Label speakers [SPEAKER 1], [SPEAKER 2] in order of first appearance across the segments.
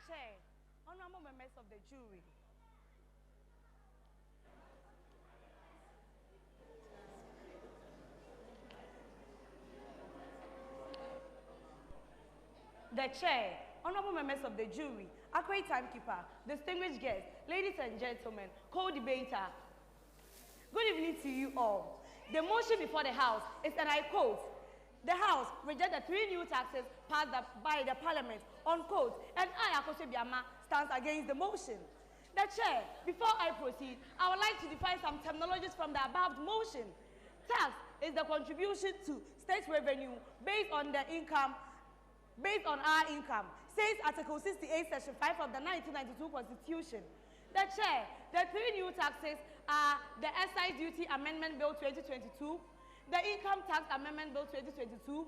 [SPEAKER 1] Chair, honorable members of the jury. The Chair, honorable members of the jury, accurate timekeeper, distinguished guests, ladies and gentlemen, co-debater. Good evening to you all. The motion before the House is, and I quote, the House rejects the 3 new taxes passed by the Parliament on quote, and I, Akosuah, stands against the motion. The Chair, before I proceed, I would like to define some terminologies from the above motion. Tax is the contribution to state revenue based on our income, says Article 68, Section 5 of the 1992 Constitution. The Chair, the 3 new taxes are the Excise Duty Amendment Bill 2022, the Income Tax Amendment Bill 2022,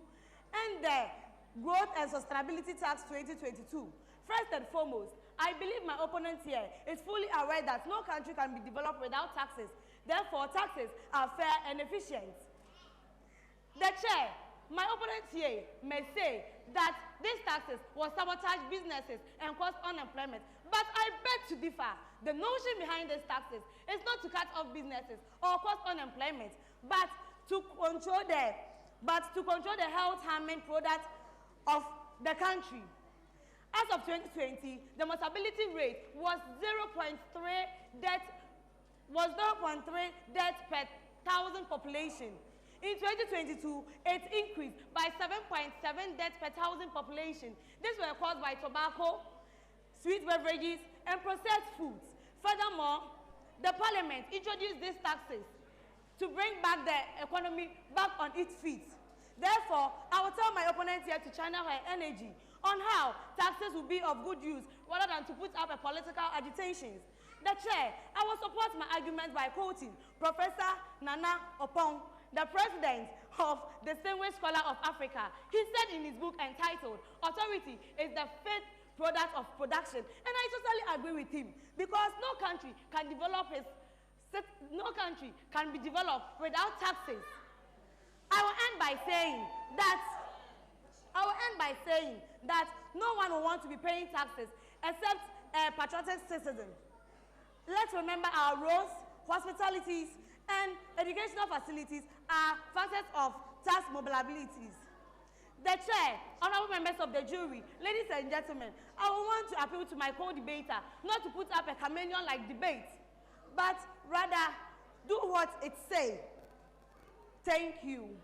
[SPEAKER 1] and the Growth and Sustainability Tax 2022. First and foremost, I believe my opponent here is fully aware that no country can be developed without taxes. Therefore, taxes are fair and efficient. The Chair, my opponent here may say that these taxes will sabotage businesses and cause unemployment, but I beg to differ. The notion behind these taxes is not to cut off businesses or cause unemployment, but to control the health-harming products of the country. As of 2020, the mortality rate was 0.3 deaths per thousand population. In 2022, it increased by 7.7 deaths per thousand population. These were caused by tobacco, sweet beverages, and processed foods. Furthermore, the Parliament introduced these taxes to bring back the economy back on its feet. Therefore, I will tell my opponent here to channel her energy on how taxes will be of good use rather than to put up a political agitations. The Chair, I will support my argument by quoting Professor Nana Opong, the president of Distinguished Scholar of Africa. He said in his book entitled, "Authority is the fifth product of production." And I totally agree with him, because no country can be developed without taxes. I will end by saying that no one will want to be paying taxes except a patriotic citizen. Let's remember our roads, hospitalities, and educational facilities are facets of tax mobilabilities. The Chair, honorable members of the jury, ladies and gentlemen, I want to appeal to my co-debater not to put up a chameleon-like debate, but rather do what it says. Thank you.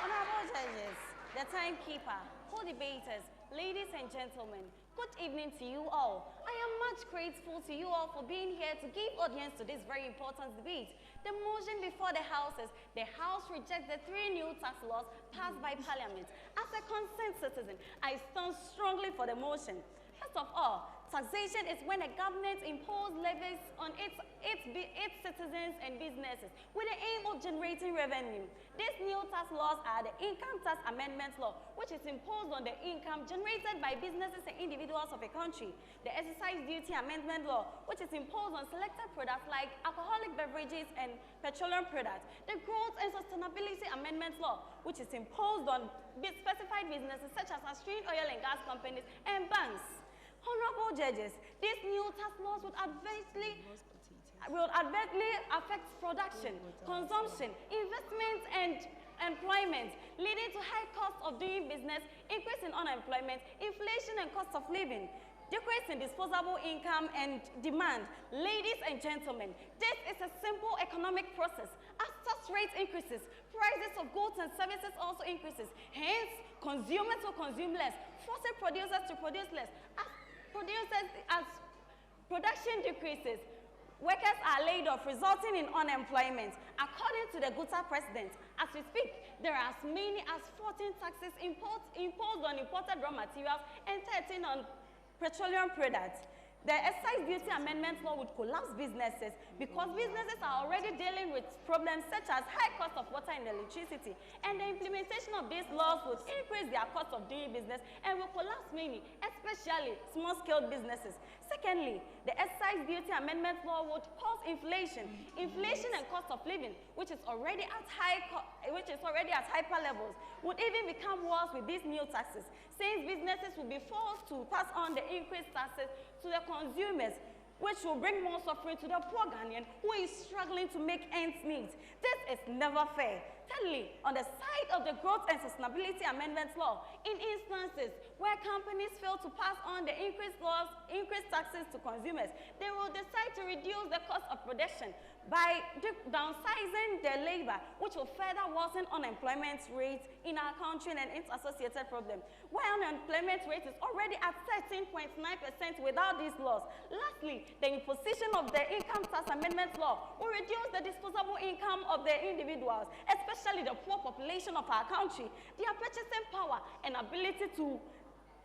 [SPEAKER 2] Honorable judges, the timekeeper, co-debaters, ladies and gentlemen, good evening to you all. I am much grateful to you all for being here to give audience to this very important debate. The motion before the House is, the House rejects the 3 new tax laws passed by Parliament. As a concerned citizen, I stand strongly for the motion. First of all, taxation is when a government imposes levies on its citizens and businesses with the aim of generating revenue. These new tax laws are the Income Tax Amendment Law, which is imposed on the income generated by businesses and individuals of a country. The Excise Duty Amendment Law, which is imposed on selected products like alcoholic beverages and petroleum products. The Growth and Sustainability Amendment Law, which is imposed on specified businesses such as upstream oil and gas companies and banks. Honorable judges, these new tax laws would adversely affect production, consumption, investment, and employment, leading to high costs of doing business, increase in unemployment, inflation and cost of living, decrease in disposable income and demand. Ladies and gentlemen, this is a simple economic process. As tax rate increases, prices of goods and services also increases. Hence, consumers will consume less, forcing producers to produce less. As production decreases, workers are laid off, resulting in unemployment. According to the Guta president, as we speak, there are as many as 14 taxes imposed on imported raw materials and 13 on petroleum products. The excise duty amendment law would collapse businesses because businesses are already dealing with problems such as high cost of water and electricity, and the implementation of these laws would increase their cost of doing business and will collapse many, especially small-scale businesses. Secondly, the excise duty amendment law would cause inflation and cost of living, which is already at hyper levels, would even become worse with these new taxes, since businesses will be forced to pass on the increased taxes to the consumers, which will bring more suffering to the poor Ghanaian who is struggling to make ends meet. This is never fair. Thirdly, on the side of the Growth and Sustainability Amendment Law, in instances where companies fail to pass on the increased taxes to consumers, they will decide to reduce the cost of production by downsizing their labor, which will further worsen unemployment rates in our country and its associated problem. While unemployment rate is already at 13.9% without these laws. Lastly, the imposition of the Income Tax Amendment Law will reduce the disposable income of the individuals, especially the poor population of our country. Their purchasing power and ability to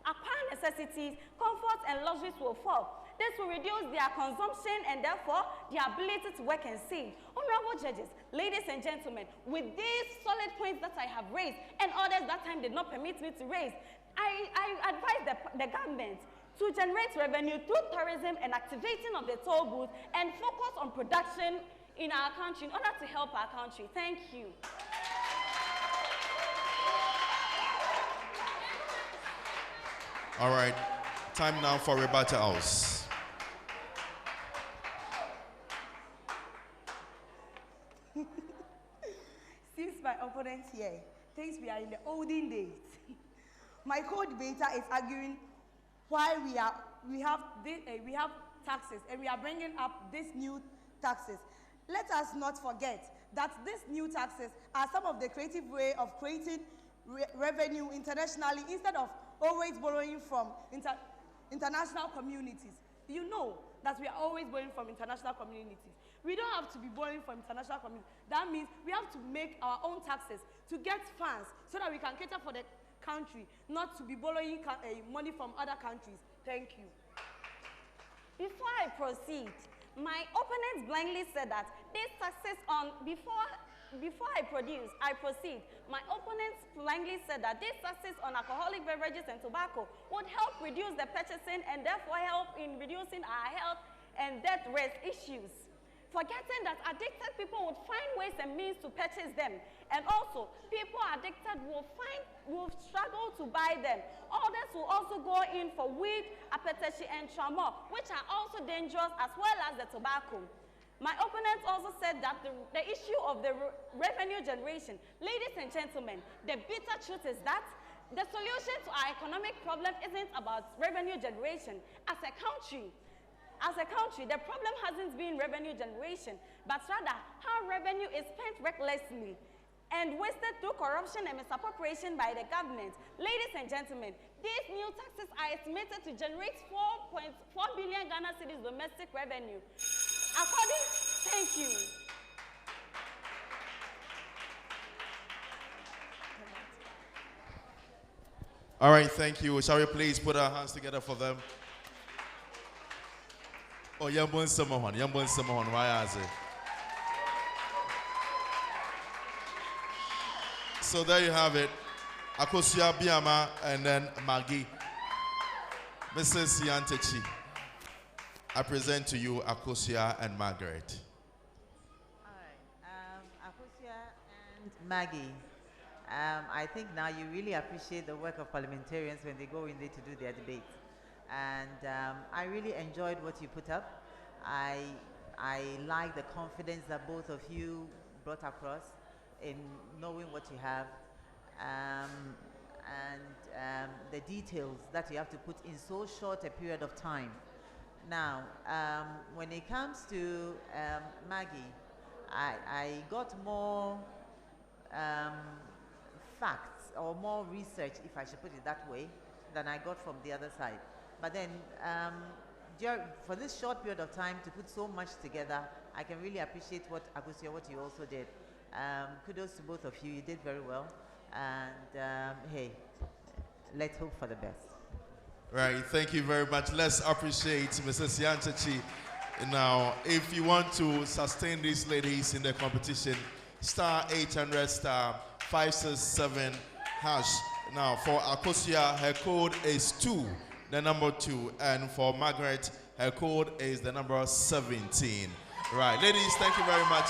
[SPEAKER 2] acquire necessities, comforts, and luxuries will fall. This will reduce their consumption and therefore their ability to work and save. Honorable judges, ladies and gentlemen, with these solid points that I have raised and others that time did not permit me to raise, I advise the government to generate revenue through tourism and activating of the toll booths and focus on production in our country in order to help our country. Thank you.
[SPEAKER 3] All right, time now for rebuttals.
[SPEAKER 1] Since my opponent here thinks we are in the olden days, my co-debater is arguing why we have taxes and we are bringing up these new taxes. Let us not forget that these new taxes are some of the creative way of creating revenue internationally instead of always borrowing from international communities. You know that we are always borrowing from international communities. We don't have to be borrowing from international communities. That means we have to make our own taxes to get funds so that we can cater for the country, not to be borrowing money from other countries. Thank you.
[SPEAKER 2] Before I proceed, my opponents blindly said that these taxes on before I proceed, my opponents blindly said that these taxes on alcoholic beverages and tobacco would help reduce the purchasing and therefore help in reducing our health and death risk issues, forgetting that addicted people would find ways and means to purchase them, and also people addicted will struggle to buy them. Others will also go in for weed, apathesia, and trauma, which are also dangerous, as well as the tobacco. My opponents also said that the issue of the revenue generation, ladies and gentlemen, the bitter truth is that the solution to our economic problem isn't about revenue generation. As a country, the problem hasn't been revenue generation, but rather how revenue is spent recklessly and wasted through corruption and misappropriation by the government. Ladies and gentlemen, these new taxes are estimated to generate 4.4 billion Ghana cedis domestic revenue. Thank you.
[SPEAKER 3] All right, thank you. Shall we please put our hands together for them? Oh, Yambon Samahan, why is it? So there you have it. Akosuah Biama and then Maggie. Mrs. Yantechi. I present to you Akosuah and Margaret.
[SPEAKER 4] All right, Akosuah and Maggie. I think now you really appreciate the work of parliamentarians when they go in there to do their debate. And I really enjoyed what you put up. I like the confidence that both of you brought across in knowing what you have, and the details that you have to put in so short a period of time. Now, when it comes to Maggie, I got more facts or more research, if I should put it that way, than I got from the other side. But then, for this short period of time to put so much together, I can really appreciate what Akosuah, what you also did. Kudos to both of you. You did very well. And hey, let's hope for the best.
[SPEAKER 3] Right, thank you very much. Let's appreciate Mrs. Yanchachi. Now, if you want to sustain these ladies in the competition, star 800 star 567 hash. Now, for Akosuah, her code is 2, the number 2. And for Margaret, her code is the number 17. Right, ladies, thank you very much.